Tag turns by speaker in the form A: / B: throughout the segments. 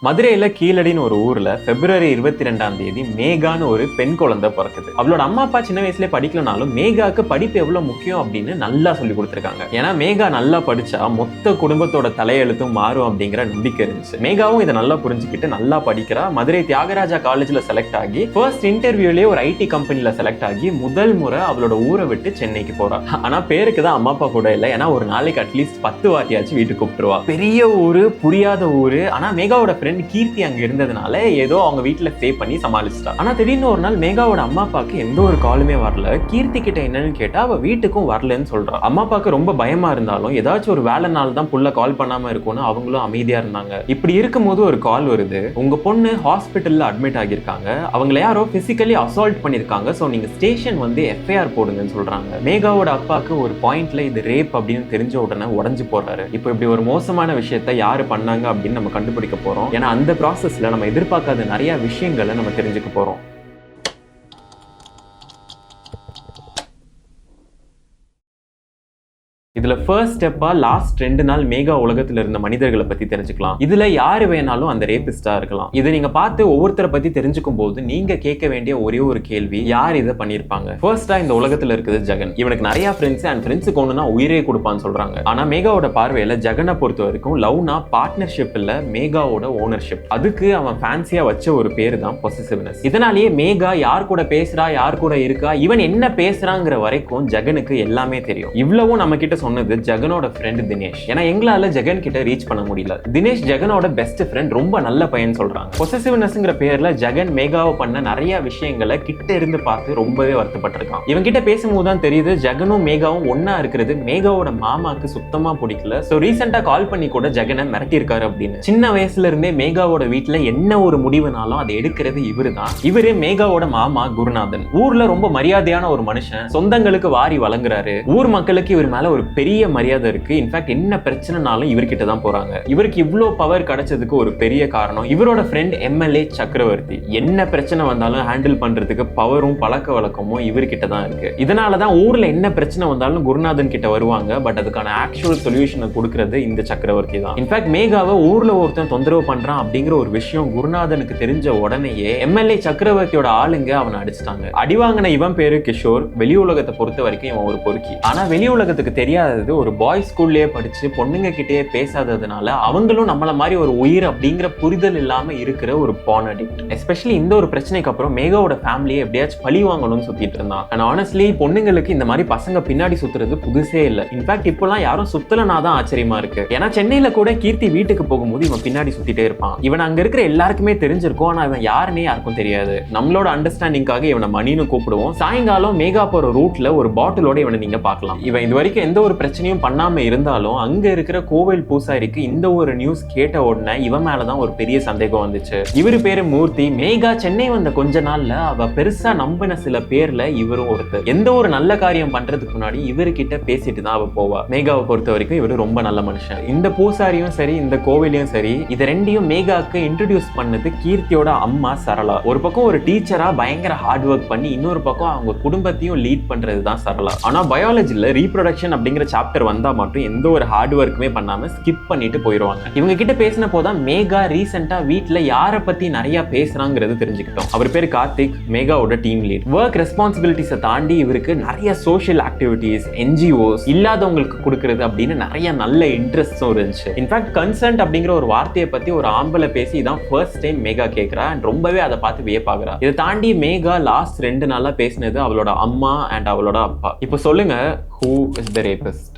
A: மதுரையில கீழடின்னு ஒரு ஊர்ல பிப்ரவரி 22 மேகான்னு ஒரு பெண் குழந்தை பிறக்குது. அவளோட அம்மா அப்பா சின்ன வயசுல படிக்கலனாலும் மேகாக்கு படிப்பு எவ்வளவு முக்கியம் அப்படின்னு நல்லா சொல்லி கொடுத்திருக்காங்க. ஏன்னா மேகா நல்லா படிச்சா மொத்த குடும்பத்தோட தலையெழுத்தும் மாறும் அப்படிங்கிற நம்பிக்கை இருந்துச்சு. மேகாவும் இதை நல்லா புரிஞ்சுக்கிட்டு நல்லா படிக்கிறா. மதுரை தியாகராஜா காலேஜ்ல செலக்ட் ஆகி ஃபர்ஸ்ட் இன்டர்வியூலயே ஒரு ஐடி கம்பெனில செலக்ட் ஆகி முதல் முறை அவளோட ஊரை விட்டு சென்னைக்கு போறா. ஆனா பேருக்கு தான் அம்மா அப்பா கூட இல்ல. ஏன்னா ஒரு நாளைக்கு அட்லீஸ்ட் 10 வாட்டியாச்சும் வீட்டுக்கு கூப்பிட்டுருவா. பெரிய ஊரு, புரியாத ஊரு. ஆனா மேகாவோட கீர்த்தி அங்க இருந்ததுனால ஏதோ அவங்க வீட்டுல ஸ்டே பண்ணி சமாளிச்சிட்டா. ஆனா திடீர்னு ஒரு நாள் மேகாவோட அம்மா அப்பாக்கு எந்த ஒரு காலுமே வரல. கீர்த்தி கிட்ட என்னன்னு கேட்டா அவ வீட்டுக்கும் வரலன்னு சொல்றா. அம்மா அப்பாக்கு ரொம்ப பயமா இருந்தாலும் ஏதாச்சும் ஒரு வேலை நாள் தான் புள்ள கால் பண்ணாம இருக்கும்னு அவங்களும் அமைதியா இருந்தாங்க. இப்படி இருக்கும்போது ஒரு கால் வருது. உங்க பொண்ணு ஹாஸ்பிட்டல்ல அட்மிட் ஆகியிருக்காங்க, அவங்களை யாரோ பிசிக்கலி அசால்ட் பண்ணிருக்காங்க, சோ நீங்க ஸ்டேஷன் வந்து எஃப்ஐஆர் போடுங்கன்னு சொல்றாங்க. மேகாவோட அப்பாக்கு ஒரு பாயிண்ட்ல இது ரேப் அப்படின்னு தெரிஞ்ச உடனே உடஞ்சு போறாரு. இப்போ இப்படி ஒரு மோசமான விஷயத்த யாரு பண்ணாங்க அப்படின்னு நம்ம கண்டுபிடிக்க போறோம். ஏன்னா அந்த ப்ராசஸ்ல நம்ம எதிர்பார்க்காத நிறைய விஷயங்களை நம்ம தெரிஞ்சுக்க போறோம். இதுல ஃபர்ஸ்ட் ஸ்டெப்பா லாஸ்ட் 2 நாள் மேகா உலகத்துல இருந்த மனிதர்களை பத்தி தெரிஞ்சுக்கலாம். இதுல யாரு வேணாலும் அந்த ரேபிஸ்டா இருக்கலாம். இதை நீங்க பார்த்து ஒவ்வொருத்தரை பத்தி தெரிஞ்சுக்கும் போது நீங்க கேட்க வேண்டிய ஒரே ஒரு கேள்வி, யார் இதை பண்ணிருப்பாங்க? ஃபர்ஸ்டா இந்த உலகத்துல இருக்குது ஜெகன். இவனுக்கு நிறைய ஃப்ரெண்ட்ஸ் அண்ட் ஃப்ரெண்ட்ஸுக்கு ஒண்ணுனா உயிரே கொடுப்பான்னு சொல்றாங்க. ஆனா மேகாவோட பார்வையில ஜெகனை பொறுத்த வரைக்கும் லவ்னா பார்ட்னர்ஷிப் இல்ல, மேகாவோட ஓனர்ஷிப். அதுக்கு அவன் ஃபேன்சியா வச்ச ஒரு பேரு தான் பொசசிவ்னஸ். இதனாலேயே மேகா யார் கூட பேசுறா, யார் கூட இருக்கா, இவன் என்ன பேசுறாங்கிற வரைக்கும் ஜெகனுக்கு எல்லாமே தெரியும். இவ்வளவும் நம்ம கிட்ட சொன்னது ஜெகனோட ஃப்ரெண்ட் தினேஷ். ஏன்னா எங்களால ஜெகன் கிட்ட ரீச் பண்ண முடியல. தினேஷ் ஜெகனோட பெஸ்ட் ஃப்ரெண்ட், ரொம்ப நல்ல பையன் சொல்றாங்க. பொசசிவ்னஸ்ங்கிற பேர்ல ஜெகன் மேகாவை பண்ண நிறைய விஷயங்களை கிட்ட இருந்து பார்த்து ரொம்பவே வருத்தப்பட்டிருக்கான். இவன் கிட்ட பேசும்போது தான் தெரியுது ஜெகனும் மேகாவும் ஒன்னா இருக்கிறது மேகாவோட மாமாக்கு சுத்தமா பிடிக்கல. சோ ரீசெண்டா கால் பண்ணி கூட ஜெகனை மிரட்டி இருக்காரு அப்படின்னு. சின்ன வயசுல இருந்தே மேகாவோட வீட்டுல என்ன ஒரு முடிவுனாலும் அதை எடுக்கிறது இவரு தான். இவரு மேகாவோட மாமா குருநாதன். ஊர்ல ரொம்ப மரியாதையான ஒரு மனுஷன், சொந்தங்களுக்கு வாரி வழங்குறாரு. ஊர் மக்களுக்கு இவர் மேல ஒரு பெரிய மரியாதை இருக்கு. இன்ஃபேக்ட் என்ன பிரச்சனைனாலும் இவர்கிட்ட தான் போறாங்க. இவருக்கு இவ்வளோ பவர் கிடைச்சதுக்கு ஒரு பெரிய காரணம் இவரோட ஃப்ரெண்ட் எம்எல்ஏ சக்கரவர்த்தி. என்ன பிரச்சனை வந்தாலும் ஹேண்டில் பண்றதுக்கு பவரும் பழக்க வழக்கமும் இவர்கிட்ட தான் இருக்கு. இதனாலதான் ஊர்ல என்ன பிரச்சனை வந்தாலும் குருநாதன் கிட்ட வருவாங்க. பட் அதுக்கான ஆக்சுவல் சொல்யூஷனை கொடுக்கறது இந்த சக்கரவர்த்தி தான். இன்ஃபேக்ட் மேகாவை ஊர்ல ஒருத்தன் தொந்தரவு பண்றான் அப்படிங்கிற ஒரு விஷயம் குருநாதனுக்கு தெரிஞ்ச உடனேயே எம்எல்ஏ சக்கரவர்த்தியோட ஆளுங்க அவனை அடிச்சிட்டாங்க. அடிவாங்கின இவன் பேரு கிஷோர். வெளி உலகத்தை பொறுத்த வரைக்கும் இவன் ஒரு பொறுக்கி. ஆனா வெளி உலகத்துக்கு தெரியாதது ஒரு பாய்ஸ் ஸ்கூல்லயே படிச்சு பொண்ணுங்க கிட்டே பேசாததுனால அவங்களும் நம்மள மாதிரி ஒரு உயிர் அப்படிங்கிற புரிதல் இல்லாம இருக்கிற ஒரு பான் அடிக்ட். எஸ்பெஷலி இந்த ஒரு பிரச்சனைக்கு அப்புறம் மேகாவோட ஃபேமிலியை எப்படியாச்சும் பழி வாங்கணும்னு சுத்திட்டு இருந்தான். அண்ட் ஆனஸ்ட்லி பொண்ணுங்களுக்கு இந்த மாதிரி பசங்க பின்னாடி சுத்துறது புதுசே இல்ல. இன்ஃபேக்ட் இப்பெல்லாம் யாரும் சுத்தலனா தான் ஆச்சரியமா இருக்கு. ஏன்னா சென்னையில கூட கீர்த்தி வீட்டுக்கு போகும்போது இவன் பின்னாடி சுத்திட்டே இருப்பான். இவன் அங்க இருக்கிற எல்லாருக்குமே தெரிஞ்சிருக்கும். ஆனா இவன் யாருன்னே யாருக்கும் தெரியாது. நம்மளோட அண்டர்ஸ்டாண்டிங்காக இவனை மணின்னு கூப்பிடுவோம். சாயங்காலம் மேகா போற ரூட்ல ஒரு பாட்டிலோட இவனை நீங்க பார்க்கலாம். இவன் இது வரைக்கும் எந்த ஒரு பிரச்சனையும் பண்ணாம இருந்தாலும் அங்க இருக்கிற கோவில் பூசாரிக்கு இந்த ஒரு நியூஸ் கேட்ட உடனே இவன் மேலதான் ஒரு பெரிய சந்தேகம் வந்துச்சு. இவரு பேரு மூர்த்தி. மேகா சென்னை வந்த கொஞ்ச நாள்ல அவ பெருசா நம்பின சில பேர்ல இவரும் ஒருத்தர். எந்த ஒரு நல்ல காரியம் பண்றதுக்கு முன்னாடி இவர்கிட்ட பேசிட்டு தான் அவ போவா. மேகாவை பொறுத்த வரைக்கும் இவரு ரொம்ப நல்ல மனுஷன். இந்த பூசாரியும் சரி, இந்த கோவிலையும் சரி, இது ரெண்டையும் மேகாக்கு இன்ட்ரோடியூஸ் பண்ணது கீர்த்தியோட அம்மா சரளா. ஒரு பக்கம் ஒரு டீச்சரா பயங்கர ஹார்ட் ஒர்க் பண்ணி இன்னொரு பக்கம் அவங்க குடும்பத்தையும் லீட் பண்றது தான் சரளா. ஆனா பயாலஜில ரீப்ரொடக்ஷன் அப்படிங்கிற சாப்டர் வந்தா மட்டும் எந்த ஒரு ஹார்ட் ஒர்க்குமே பண்ணாம ஸ்கிப் பண்ணிட்டு போயிடுவாங்க. இவங்க கிட்ட பேசின போதான் மேகா ரீசெண்டா வீட்டுல யாரை பத்தி நிறைய பேசுறாங்கிறது தெரிஞ்சுக்கிட்டோம். அவர் பேரு கார்த்திக், மேகாவோட டீம் லீட். ஒர்க் ரெஸ்பான்சிபிலிட்டிஸை தாண்டி இவருக்கு நிறைய சோஷியல் ஆக்டிவிட்டிஸ், என்ஜிஓஸ், இல்லாதவங்களுக்கு கொடுக்கறது அப்படின்னு நிறைய நல்ல இன்ட்ரெஸ்டும் இருந்துச்சு. இன்ஃபேக்ட் கன்சென்ட் அப்படிங்கிற ஒரு வார்த்தையை பத்தி ஒரு ஆம்பளை பேசி இதான் ஃபர்ஸ்ட் டைம் மேகா கேட்கிறா. அண்ட் ரொம்பவே அதை பார்த்து வியப்பாகிறா. இதை தாண்டி மேகா லாஸ்ட் 2 நாளா பேசினது அவளோட அம்மா அண்ட் அவளோட அப்பா. இப்போ சொல்லுங்க, who is the rapist?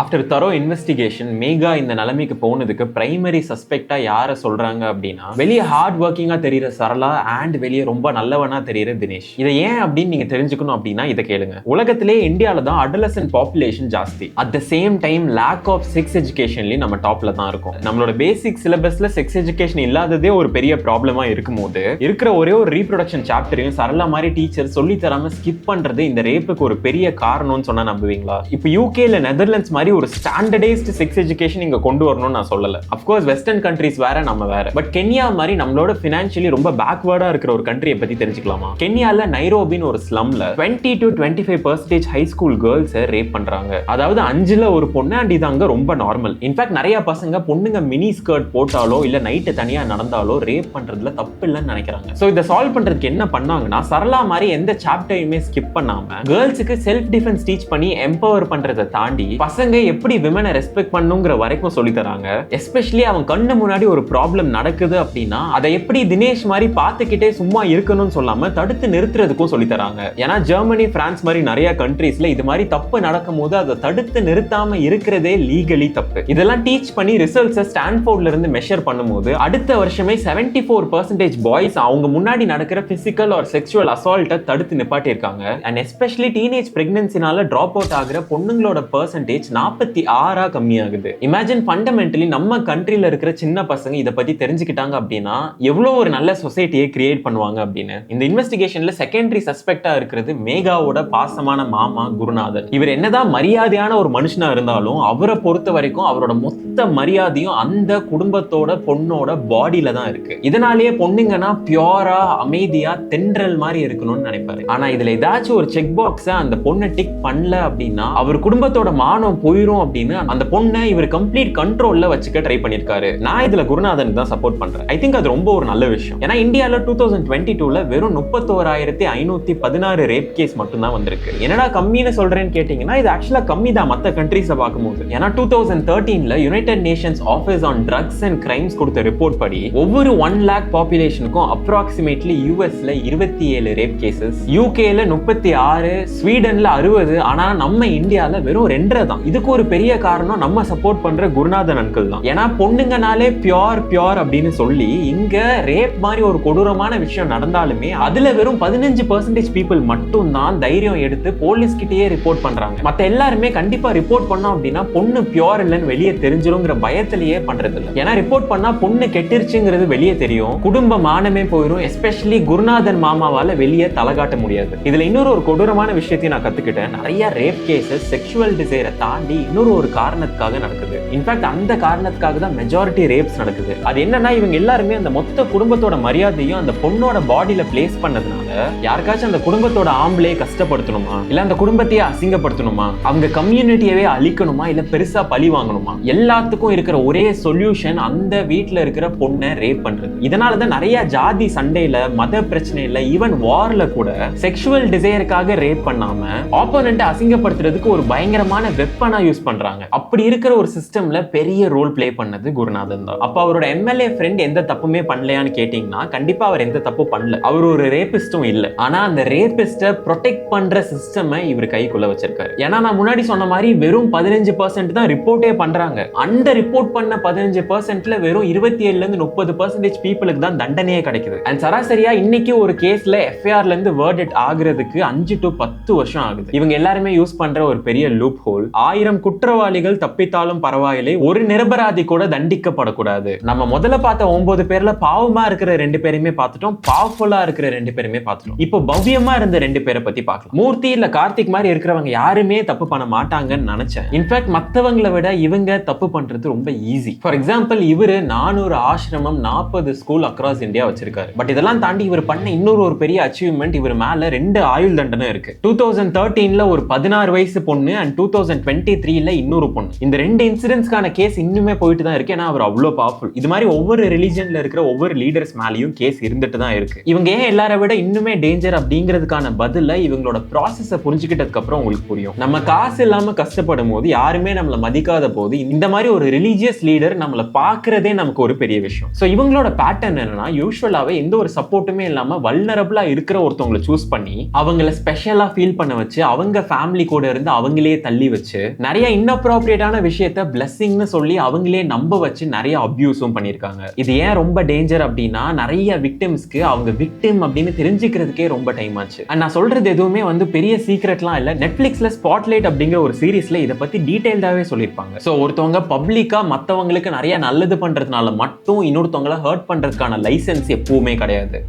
A: After thorough investigation Megha இந்த நிலைமைக்கு போனதுக்கு பிரைமரி சஸ்பெக்டா யாரை சொல்றாங்க அப்படின்னா, வெளியே ஹார்ட் ஒர்க்கிங்கா தெரியுற சரளா அண்ட் வெளியே ரொம்ப நல்லவனா தெரியுற தினேஷ். இதை ஏன் அப்படின்னு நீங்க தெரிஞ்சுக்கணும் அப்படின்னா இதை கேளுங்க. உலகத்திலே இந்தியால தான் அடலசன்ட் பாப்புலேஷன் ஜாஸ்தி. At the same time lack of sex எஜுகேஷன்லயும் நம்ம டாப்ல தான் இருக்கும். நம்மளோட பேசிக் சிலபஸ்ல செக்ஸ் எஜுகேஷன் இல்லாததே ஒரு பெரிய ப்ராப்ளமா இருக்கும் போது இருக்கிற ஒரே ஒரு ரீப்ரொடக்ஷன் சாப்டரையும் சரளா மாதிரி டீச்சர் சொல்லி தராம ஸ்கிப் பண்றது இந்த ரேப்புக்கு ஒரு பெரிய காரணம்னு சொன்னா நம்புவீங்களா? இப்போ யூகேல நெதர்லாண்ட்ஸ் மாதிரி ஒரு ஸ்டாண்டர்டைஸ்ட் செக்ஸ் எஜுகேஷன் இங்க கொண்டு வரணும்னு நான் சொல்லல. அஃப்கோர்ஸ் வெஸ்டர்ன் கண்ட்ரீஸ் வேற, நம்ம வேற. பட் கென்யா மாதிரி நம்மளோட ஃபினான்ஷியலி ரொம்ப பேக்வர்டா இருக்கிற ஒரு கண்ட்ரியை பத்தி தெரிஞ்சுக்கலாமா? கென்யால நைரோபின்னு ஒரு ஸ்லம்ல 20 to 25% high school girls rape பண்றாங்க. அதாவது 5ல் ஒரு பொண்ணு, அண்ட் இது அங்க ரொம்ப நார்மல். இன்ஃபேக்ட் நிறைய பசங்க பொண்ணுங்க மினி ஸ்கர்ட் போட்டாலோ இல்ல நைட்டு தனியா நடந்தாலோ ரேப் பண்றதுல தப்பு இல்லைன்னு நினைக்கிறாங்க. சோ இதை சால்வ் பண்றதுக்கு என்ன பண்ணாங்கன்னா, சரளா மாதிரி எந்த சாப்டரையுமே ஸ்கிப் பண்ணாம கேர்ள்ஸுக்கு செல்ஃப் டிஃபென்ஸ் டீச் பண்ணி எம்பவர் பண்றதை தாண்டி பசங்க எப்படி விமனை ரெஸ்பெக்ட் பண்ணுங்கிற வரைக்கும் சொல்லி தராங்க. எஸ்பெஷலி அவன் கண்ணு முன்னாடி ஒரு ப்ராப்ளம் நடக்குது அப்படின்னா அதை எப்படி தினேஷ் மாதிரி பார்த்துக்கிட்டே சும்மா இருக்கணும்னு சொல்லாம தடுத்து நிறுத்துறதுக்கும் சொல்லி தராங்க. ஏன்னா ஜெர்மனி, பிரான்ஸ் மாதிரி நிறைய கண்ட்ரீஸ்ல இது மாதிரி தப்பு நடக்கும் போது அதை தடுத்து நிறுத்தாம இருக்கிறதே லீகலி தப்பு. இதெல்லாம் டீச் பண்ணி ரிசல்ட்ஸை ஸ்டான்ஃபோர்ட்ல இருந்து மெஷர் பண்ணும்போது அடுத்த வருஷமே 74% பாய்ஸ் அவங்க முன்னாடி நடக்கிற பிசிக்கல் ஆர் செக்சுவல் அசால்ட்டை தடுத்து நிப்பாட்டியிருக்காங்க. அண்ட் எஸ்பெஷலி டீனேஜ் பிரெக்னன்சினால டிராப் அவுட் ஆகிற பொண்ணுங்களோட பெர்சன்டேஜ் 46 கம்மியாகுது. இமேஜின் ஃபண்டமெண்டலி நம்ம கண்ட்ரில இருக்கிற சின்ன பசங்க இதை பத்தி தெரிஞ்சுக்கிட்டாங்க அப்படின்னா எவ்வளவு ஒரு நல்ல சொசைட்டியை கிரியேட் பண்ணுவாங்க அப்படின்னு. இந்த இன்வெஸ்டிகேஷன்ல செகண்டரி சஸ்பெக்டா இருக்கிறது மேகாவோட பாசமான மாமா குருநாதன். இவர் என்னதான் மரியாதையான ஒரு மனுஷனா இருந்தாலும் அவரை பொறுத்த வரைக்கும் அவரோட மொத்த மரியாதையும் அந்த குடும்பத்தோட பொண்ணோட பாடியில தான் இருக்கு. இதனாலேயே பொண்ணுங்கன்னா பியூரா அமைதியா தென்றல் மாதிரி இருக்கணும்னு நினைப்பாரு. ஆனா இதுல ஏதாச்சும் ஒரு செக் பாக்ஸ அந்த பொண்ணை டிக் பண்ணல அப்படின்னா அவர் குடும்பத்தோட மானம் போயிரும் அப்படின்னு அந்த பொண்ணை இவர் கம்ப்ளீட் கண்ட்ரோல்ல வச்சுக்க ட்ரை பண்ணிருக்காரு. நான் இதுல குருநாதனுக்கு தான் சப்போர்ட் பண்றேன். ஐ திங்க் அது ரொம்ப ஒரு நல்ல விஷயம். ஏன்னா இந்தியால 2022ல வெறும் 31,516 ரேப் கேஸ் மட்டும் தான் வந்திருக்கு. என்னடா கம்மின்னு சொல்றேன்னு கேட்டீங்கன்னா இது ஆக்சுவலா கம்மி தான் மத்த கண்ட்ரீஸை பார்க்கும்போது. ஏன்னா 2013ல United Nations Office on Drugs and Crimes கொடுத்த ரிப்போர்ட் படி ஒவ்வொரு 1 lakh பாப்புலேஷனுக்கும் அப்ராக்சிமேட்லி யூஎஸ்ல 27 ரேப் கேசஸ், யூகேல 36, ஸ்வீடன்ல 60, ஆனா நம்ம இந்தியால வெறும் 2 தான். இதுக்கு ஒரு பெரிய காரணம் நம்ம சப்போர்ட் பண்ற குருநாதன் அங்கிள் தான். ஏன்னா பொண்ணுங்கனாலே பியோர் அப்படின்னு சொல்லி இங்க ரேப் மாதிரி ஒரு கொடூரமான விஷயம் நடந்தாலுமே அதுல வெறும் 15% பீப்புள் மட்டும் தான் தைரியம் எடுத்து போலீஸ் கிட்டயே ரிப்போர்ட் பண்றாங்க. மத்த எல்லாருமே கண்டிப்பா ரிப்போர்ட் பண்ணோம் அப்படின்னா பொண்ணு பியோர் இல்லைன்னு வெளியே தெரிஞ்சிருங்கிற பயத்திலேயே பண்றது இல்லை. ஏன்னா ரிப்போர்ட் பண்ணா பொண்ணு கெட்டிருச்சுங்கிறது வெளியே தெரியும், குடும்ப மானமே போயிடும். எஸ்பெஷலி குருநாதன் மாமாவால வெளியே தலை காட்ட முடியாது. இதுல இன்னொரு ஒரு கொடூரமான விஷயத்தையும் நான் கத்துக்கிட்டேன். நிறைய ரேப் கேசஸ் செக்ஷுவல் டிசைரை தாண்டி இன்னொரு ஒரு காரணத்துக்காக நடக்குது. இன்ஃபேக்ட் அந்த காரணத்துக்காக தான் மெஜாரிட்டி ரேப்ஸ் நடக்குது. அது என்னன்னா இவங்க எல்லாருமே அந்த மொத்த குடும்பத்தோட மரியாதையும் அந்த பொண்ணோட பாடியில பிளேஸ் பண்ணதுனால யாருக்காச்சும் அந்த குடும்பத்தோட ஆம்பளையே கஷ்டப்படுத்தணுமா, இல்ல அந்த குடும்பத்தையே அசிங்கப்படுத்தணுமா, அவங்க கம்யூனிட்டியவே அழிக்கணுமா, இல்ல பெருசா பழி வாங்கணுமா, எல்லாத்துக்கும் இருக்கிற ஒரே சொல்யூஷன் அந்த வீட்டுல இருக்கிற பொண்ணை ரேப் பண்றது. இதனாலதான் நிறைய ஜாதி சண்டையில, மத பிரச்சனையில, ஈவன் வார்ல கூட செக்ஷுவல் டிசைருக்காக ரேப் பண்ணாம ஆப்போனன்ட்டை அசிங்கப்படுத்துறதுக்கு ஒரு பயங்கரமான வெப்பனா யூஸ் பண்றாங்க. அப்படி இருக்கிற ஒரு சிஸ்டம்ல பெரிய ரோல் பிளே பண்ணது குருநாதன் தான். அப்ப அவரோட எம்எல்ஏ ஃப்ரெண்ட் எந்த தப்புமே பண்ணலையான்னு கேட்டீங்கன்னா கண்டிப்பா அவர் எந்த தப்பு பண்ணல. அவர் ஒரு ரேபிஸ்டும் இல்ல. ஆனா அந்த ரேபிஸ்ட ப்ரொடெக்ட் பண்ற சிஸ்டம் இவர் கைக்குள்ள வச்சிருக்காரு. ஏன்னா நான் முன்னாடி சொன்ன மாதிரி வெறும் 15% தான் ரிப்போர்ட்டே பண்றாங்க. அந்த ரிப்போர்ட் பண்ண 15%ல வெறும் 27ல இருந்து 30% பீப்புளுக்கு தான் தண்டனையே கிடைக்குது. அண்ட் சராசரியா இன்னைக்கு ஒரு கேஸ்ல எஃப்ஐஆர்ல இருந்து வேர்டிக்ட் ஆகுறதுக்கு 5 to 10 வருஷம் ஆகுது. இவங்க எல்லாருமே யூஸ் பண்ற ஒரு பெரிய லூப் ஹோல், 1000 குற்றவாளிகள் தப்பித்தாலும் பரவாயில்லை, ஒரு நிரபராதி கூட தண்டிக்கப்படக்கூடாது. நம்ம முதல்ல பார்த்த 9 பேர்ல பாவமா இருக்கிற 2 பேருமே பார்த்துட்டோம், பவர்ஃபுல்லா இருக்கிற 2 பேருமே பார்த்துட்டோம். இப்போ பவ்யமா இருந்த 2 பேரை பத்தி பார்க்கலாம். மூர்த்தி இல்ல கார்த்திக் மாதிரி இருக்கிறவங்க யாருமே தப்பு பண்ண மாட்டாங்கன்னு நினைச்சேன். இன்ஃபேக்ட் மத்தவங்களை விட இவங்க தப்பு பண்றது ரொம்ப ஈஸி. ஃபார் எக்ஸாம்பிள் இவரு 400 ஆசிரமம், 40 ஸ்கூல் அக்ராஸ் இந்தியா வச்சிருக்காரு. பட் இதெல்லாம் தாண்டி இவர் பண்ண இன்னொரு ஒரு பெரிய அச்சீவ்மெண்ட், இவர் மேல 2 ஆயுள் தண்டனை இருக்கு. 2013ல ஒரு 16 வயசு பொண்ணு அண்ட் 2023ல இன்னொரு பொண்ணு. இந்த 2 இன்சிடென்ட்ஸ்க்கான கேஸ் இன்னுமே போயிட்டு தான் இருக்கு. ஏன்னா அவர் அவ்வளவு பவர்ஃபுல். இது மாதிரி ஒவ்வொரு ரிலிஜன்ல இருக்கிற ஒவ்வொரு லீடர்ஸ் மேலேயும் கேஸ் இருந்துட்டு தான் இருக்கு. இவங்க ஏன் எல்லாரை விட இன்னுமே டேஞ்சர் அப்படிங்கிறதுக்கான பதில இவங்களோட ப்ராசஸை புரிஞ்சுக்கிட்டதுக்கு அப்புறம் உங்களுக்கு புரியும். நம்ம காசு இல்லாம கஷ்டப்படும் போது, யாருமே நம்மள மதிக்காத போது, இந்த மாதிரி ஒரு ரிலீஜியஸ் லீடர் நம்மள பாக்குறதே நமக்கு ஒரு பெரிய விஷயம். சோ இவங்களோட பேட்டர்ன் என்னன்னா, யூசுவலாவே எந்த ஒரு சப்போர்ட்டுமே இல்லாம வல்னரபிளா இருக்கிற ஒருத்தவங்களை சூஸ் பண்ணி அவங்கள ஸ்பெஷலா ஃபீல் பண்ண வச்சு அவங்க ஃபேமிலி கூட இருந்து அவங்களே தள்ளி வச்சு நிறைய இன்அப்ரோப்ரியேட்டான விஷயத்த பிளெஸிங்னு சொல்லி அவங்களே நம்ப வச்சு நிறைய அபியூஸும் பண்ணிருக்காங்க. இது ஏன் ரொம்ப டேஞ்சர் அப்படின்னா, நிறைய விக்டிம்ஸ்க்கு அவங்க விக்டிம் அப்படின்னு தெரிஞ்சுக்கிறதுக்கே ரொம்ப டைம் ஆச்சு. நான் சொல்றது எதுவுமே பெரிய சீக்ரெட்லாம் இல்ல. நெட்ஃபிளிக்ஸ்ல ஸ்பாட்லைட் அப்படிங்கிற ஒரு சீரிஸ்ல இதை பத்தி டீடைல்டாவே சொல்லியிருப்பாங்க. சோ ஒருத்தவங்க பப்ளிக்கா மத்தவங்களுக்கு நிறைய நல்லது பண்றதுனால மட்டும் இன்னொருத்தவங்களை ஹர்ட் பண்றதுக்கான லைசன்ஸ் எப்பவுமே கிடையாது.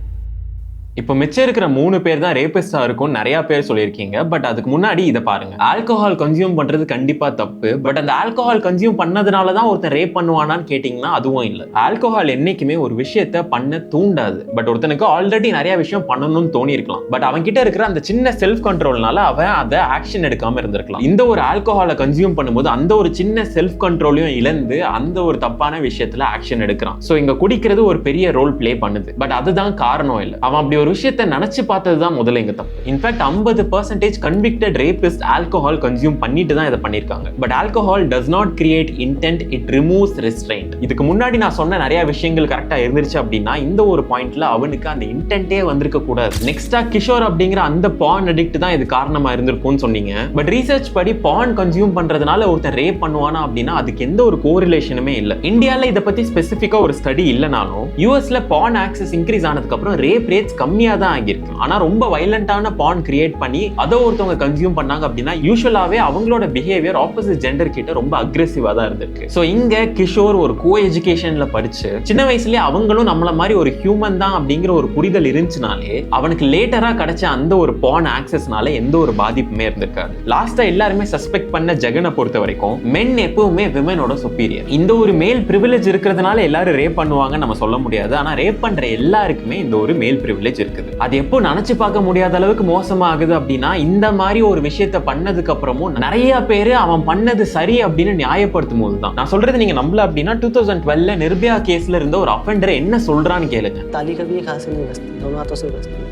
A: இப்போ மிச்சம் இருக்கிற 3 பேர் தான் ரேபிஸ்டா இருக்கும் நிறைய பேர் சொல்லியிருக்கீங்க. பட் அதுக்கு முன்னாடி இதை பாருங்க. ஆல்கஹால் கன்சியூம் பண்றது கண்டிப்பா தப்பு. பட் அந்த ஆல்கஹால் கன்சியூம் பண்ணதுனால தான் ஒருத்தன் ரேப் பண்ணுவானான்னு கேட்டீங்கன்னா அதுவும் இல்லை. ஆல்கஹால் என்னைக்குமே ஒரு விஷயத்த பண்ண தூண்டாது. பட் ஒருத்தனுக்கு ஆல்ரெடி நிறைய விஷயம் பண்ணணும்னு தோணி இருக்கலாம். பட் அவன் கிட்ட இருக்கிற அந்த சின்ன செல்ஃப் கண்ட்ரோல்னால அவன் அதை ஆக்ஷன் எடுக்காம இருந்திருக்கலாம். இந்த ஒரு ஆல்கஹாலை கன்சியூம் பண்ணும்போது அந்த ஒரு சின்ன செல்ஃப் கண்ட்ரோலையும் இழந்து அந்த ஒரு தப்பான விஷயத்துல ஆக்ஷன் எடுக்கிறான். சோ இங்க குடிக்கிறது ஒரு பெரிய ரோல் பிளே பண்ணுது. பட் அதுதான் காரணம் இல்லை. அவன் அப்படி ஒரு விஷயத்தை நினைச்சு பார்த்ததுதான் முதல்ல இங்க தப்பு. In fact 50% convicted rapist alcohol consume பண்ணிட்டு தான் இதை பண்ணிருக்காங்க. But alcohol does not create intend, it removes restraint. இதுக்கு முன்னாடி நான் சொன்ன நிறைய விஷயங்கள் கரெக்டா இருந்துச்சு அப்படின்னா இந்த ஒரு பாயிண்ட்ல அவனுக்கு அந்த இன்டென்ட்டே வந்திருக்க கூடாது. நெக்ஸ்டா கிஷோர் அப்படிங்கிற அந்த பான் அடிக்ட் தான் இது காரணமா இருந்திருக்கும்னு சொன்னீங்க. பட் ரீசர்ச் படி பான் கன்சியூம் பண்றதுனால ஒருத்தன் ரேப் பண்ணுவானா அப்படின்னா அதுக்கு எந்த ஒரு கோரிலேஷனுமே இல்லை. இந்தியால இதை பத்தி ஸ்பெசிஃபிக்கா ஒரு ஸ்டடி இல்லைனாலும் யூஎஸ்ல பான் ஆக்சஸ் இன்க்ரீஸ் ஆனதுக்கு அப்புறம் ரேப் ரேட்ஸ் கம்மியா தான் ஆகிருக்கு. ஆனா ரொம்ப வயலண்டான பான் கிரியேட் பண்ணி அதை ஒருத்தவங்க கன்சியூம் பண்ணாங்க அப்படின்னா யூசுவலாவே அவங்களோட பிஹேவியர் ஆப்போசிட் ஜெண்டர் கிட்ட ரொம்ப அக்ரெசிவா தான் இருந்திருக்கு. சோ இங்க கிஷோர் ஒரு கோ எஜுகேஷன்ல படிச்சு சின்ன வயசுலயே அவங்களும் நம்மள மாதிரி ஒரு ஹியூமன் தான் அப்படிங்கிற ஒரு புரிதல் இருந்துச்சுனாலே அவனுக்கு லேட்டரா கிடைச்ச அந்த ஒரு பான் ஆக்சஸ்னால எந்த ஒரு பாதிப்புமே இருந்திருக்காது. லாஸ்டா எல்லாருமே சஸ்பெக்ட் பண்ண ஜெகனை பொறுத்த வரைக்கும் மென் எப்பவுமே விமனோட சுப்பீரியர். இந்த ஒரு மேல் பிரிவிலேஜ் இருக்கிறதுனால எல்லாரும் ரேப் பண்ணுவாங்க நம்ம சொல்ல முடியாது. ஆனா ரேப் பண்ற எல்லாருக்குமே இந்த ஒரு மேல் பிரிவிலேஜ் இருக்குது. அது எப்போ நினைச்சு பார்க்க முடியாத அளவுக்கு மோசமாகுது அப்படின்னா இந்த மாதிரி ஒரு விஷயத்த பண்ணதுக்கு அப்புறமும் நிறைய பேர் அவன் பண்ணது சரி அப்படின்னு நியாயப்படுத்தும் போது தான். நான் சொல்றது நீங்க நம்பல அப்படின்னா 2012 நிர்பயா கேஸ்ல இருந்த ஒரு அஃபெண்டர் என்ன சொல்றான்னு கேளுங்க.
B: ताली कभी एक हाथ से नहीं बजती, दोनों हाथों से बजती है।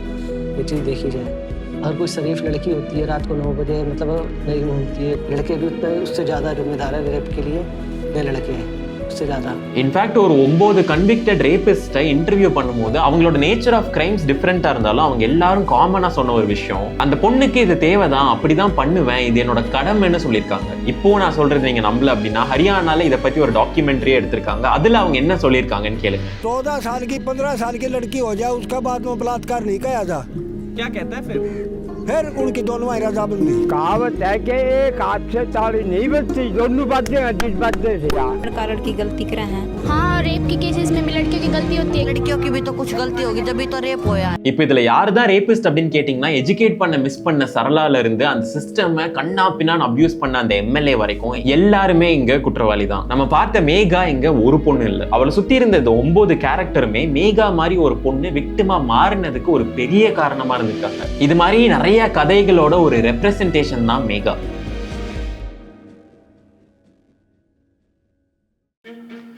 B: ये चीज़ देखी जाए, अगर कोई शरीफ लड़की होती है रात को 9 बजे मतलब नहीं घूमती है, लड़के भी उतना उससे ज़्यादा जिम्मेदार है रेप के लिए, ये लड़के हैं उससे ज़्यादा.
A: இன்ஃபேக்ட் ஒரு 9 கன்விக்டட் ரேபிஸ்ட்டை இன்டர்வியூ பண்ணும்போது அவங்களோட நேச்சர் ஆஃப் கிரைம்ஸ் டிஃப்ரெண்டா இருந்தாலும் அவங்க எல்லாரும் காமனா சொன்ன ஒரு விஷயம், அந்த பொண்ணுக்கு இது தேவைதான், அப்படிதான் பண்ணுவேன், இது என்னோட கடமைன்னு சொல்லியிருக்காங்க. இப்போ நான் சொல்றது நீங்க நம்பல அப்படின்னா ஹரியானால இதை பத்தி ஒரு டாக்குமெண்ட்ரி எடுத்திருக்காங்க. அதுல அவங்க என்ன சொல்லியிருக்காங்கன்னு கேளுங்க.
C: 14 साल की 15 साल की लड़की हो जाए उसका बाद में बलात्कार नहीं किया जा.
D: क्या कहता है
C: फिर उनकी दोनों रजामंदी.
E: कहावत है कि एक हाथ से ताली नहीं बजती, दोनों बातें हैं जिस बातें से यार.
F: लड़का लड़की गलती करे हैं.
G: हाँ, रेप के केसेस में भी लड़कियों की गलती होती है.
F: लड़कियों की भी तो कुछ गलती होगी जब भी तो रेप होया.
A: இப்போ இதுல யாரு தான் ரேபிஸ்ட் அப்படின்னு கேட்டீங்கன்னா எஜுகேட் பண்ண மிஸ் பண்ண சரளால இருந்து அந்த சிஸ்டமை கண்ணா பின்னான்னு அபியூஸ் பண்ண அந்த எம்எல்ஏ வரைக்கும் எல்லாருமே இங்க குற்றவாளி தான். நம்ம பார்த்த மேகா இங்க ஒரு பொண்ணு இல்ல. அவளை சுத்தி இருந்த 9 கேரக்டருமே மேகா மாதிரி ஒரு பொண்ணு விக்டிமா மாறினதுக்கு ஒரு பெரிய காரணமா இருந்திருக்காங்க. இது மாதிரி நிறைய கதைகளோட ஒரு ரெப்ரசன்டேஷன் தான் மேகா.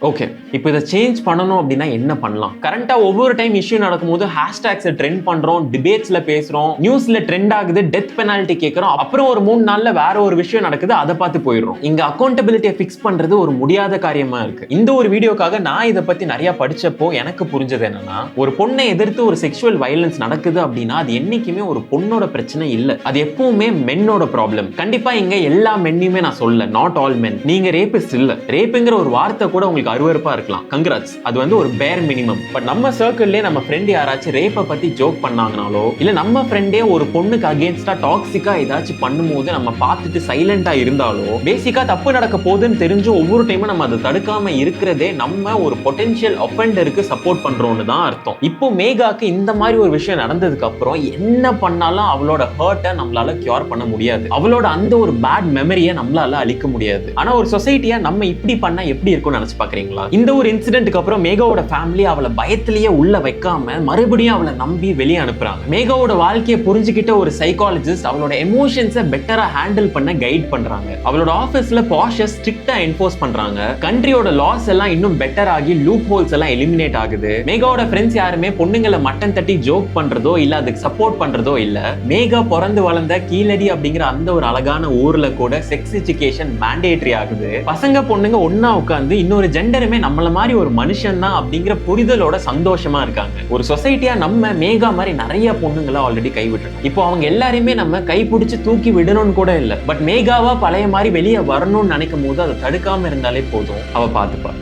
A: ஓகே, இப்போ இதை சேஞ்ச் பண்ணணும் அப்படின்னா என்ன பண்ணலாம்? கரண்டா ஒவ்வொரு டைம் இஷ்யூ நடக்கும்போது ஹேஷ்டேக்ஸை ட்ரெண்ட் பண்றோம், டிபேட்ஸ்ல பேசுறோம், நியூஸ்ல ட்ரெண்ட் ஆகுது, டெத் பெனால்ட்டி கேட்கறோம், அப்புறம் ஒரு 3 நாள்ல வேற ஒரு விஷயம் நடக்குது, அதை பார்த்து போயிடுறோம். இங்க அக்கௌண்டபிலிட்டியை ஃபிக்ஸ் பண்றது ஒரு முடியாத காரியமா இருக்கு. இந்த ஒரு வீடியோக்காக நான் இதை பத்தி நிறைய படிச்சப்போ எனக்கு புரிஞ்சது என்னன்னா, ஒரு பொண்ணை எதிர்த்து ஒரு செக்ஷுவல் வயலன்ஸ் நடக்குது அப்படின்னா அது என்னைக்குமே ஒரு பொண்ணோட பிரச்சனை இல்ல, அது எப்பவுமே மென்னோட ப்ராப்ளம். கண்டிப்பா இங்க எல்லா மென்னையுமே நான் சொல்ல, நாட் ஆல் மென். நீங்க ரேபிஸ்ட் இல்ல. ரேப்புங்கிற ஒரு வார்த்தை கூட உங்களுக்கு அருவருப்பா இருக்கலாம், கங்க்ராட்ஸ், அது வந்து ஒரு பேர் மினிமம். பட் நம்ம சர்க்கிள்லயே நம்ம ஃப்ரெண்ட் யாராச்சும் ரேப்பை பத்தி ஜோக் பண்ணாங்கனாலோ இல்ல நம்ம ஃப்ரெண்டே ஒரு பொண்ணுக்கு அகேன்ஸ்டா டாக்ஸிக்கா ஏதாச்சும் பண்ணும்போது நம்ம பார்த்துட்டு சைலண்டா இருந்தாலோ பேசிக்கா தப்பு நடக்க போகுதுன்னு தெரிஞ்சு ஒவ்வொரு டைமும் நம்ம அதை தடுக்காம இருக்கிறதே நம்ம ஒரு பொட்டென்ஷியல் அஃபெண்டருக்கு சப்போர்ட் பண்றோம்னு தான் அர்த்தம். இப்போ மேகாக்கு இந்த மாதிரி ஒரு விஷயம் நடந்ததுக்கு அப்புறம் என்ன பண்ணாலும் அவளோட ஹர்ட்டை நம்மளால கியூர் பண்ண முடியாது, அவளோட அந்த ஒரு பேட் மெமரியை நம்மளால அழிக்க முடியாது. ஆனா ஒரு சொசைட்டியா நம்ம இப்படி பண்ணா எப்படி இருக்கும்னு நினைச்சு பாக்குறீங்களா? இந்த ஒரு இன்சிடென்ட்க்கு அப்புறம் மேகாவோட ஃபேமிலி அவளை பயத்திலேயே உள்ள வைக்காம மறுபடியும் அவளை நம்பி வெளியே அனுப்புறாங்க. மேகாவோட வாழ்க்கையை புரிஞ்சுக்கிட்ட ஒரு சைக்காலஜிஸ்ட் அவளோட எமோஷன்ஸை பெட்டரா ஹேண்டில் பண்ண கைட் பண்றாங்க. அவளோட ஆபீஸ்ல பாஷை ஸ்ட்ரிக்ட்டா என்ஃபோர்ஸ் பண்றாங்க. கண்ட்ரியோட லாஸ் எல்லாம் இன்னும் பெட்டர் ஆகி லூப் ஹோல்ஸ் எல்லாம் எலிமினேட் ஆகுது. மேகாவோட ஃப்ரெண்ட்ஸ் யாருமே பொண்ணுங்களை மட்டன் தட்டி ஜோக் பண்றதோ இல்ல அதுக்கு சப்போர்ட் பண்றதோ இல்ல. மேகா பிறந்து வளர்ந்த கீழடி அப்படிங்கிற அந்த ஒரு அழகான ஊர்ல கூட செக்ஸ் எஜுகேஷன் மேண்டேட்டரி ஆகுது. பசங்க பொண்ணுங்க ஒன்னா உட்காந்து இன்னொரு ஜெண்டருமே நம்மள மாதிரி ஒரு மனுஷன் தான் அப்படிங்கிற புரிதலோட சந்தோஷமா இருக்காங்க. ஒரு சொசைட்டியா நம்ம மேகா மாதிரி நிறைய பொண்ணுங்களை ஆல்ரெடி கைவிட்டுறோம். இப்போ அவங்க எல்லாரையுமே நம்ம கைப்பிடிச்சு தூக்கி விடணும்னு கூட இல்லை. பட் மேகாவா பழைய மாதிரி வெளியே வரணும்னு நினைக்கும் போது அதை தடுக்காம இருந்தாலே போதும், அவ பார்த்துப்பா.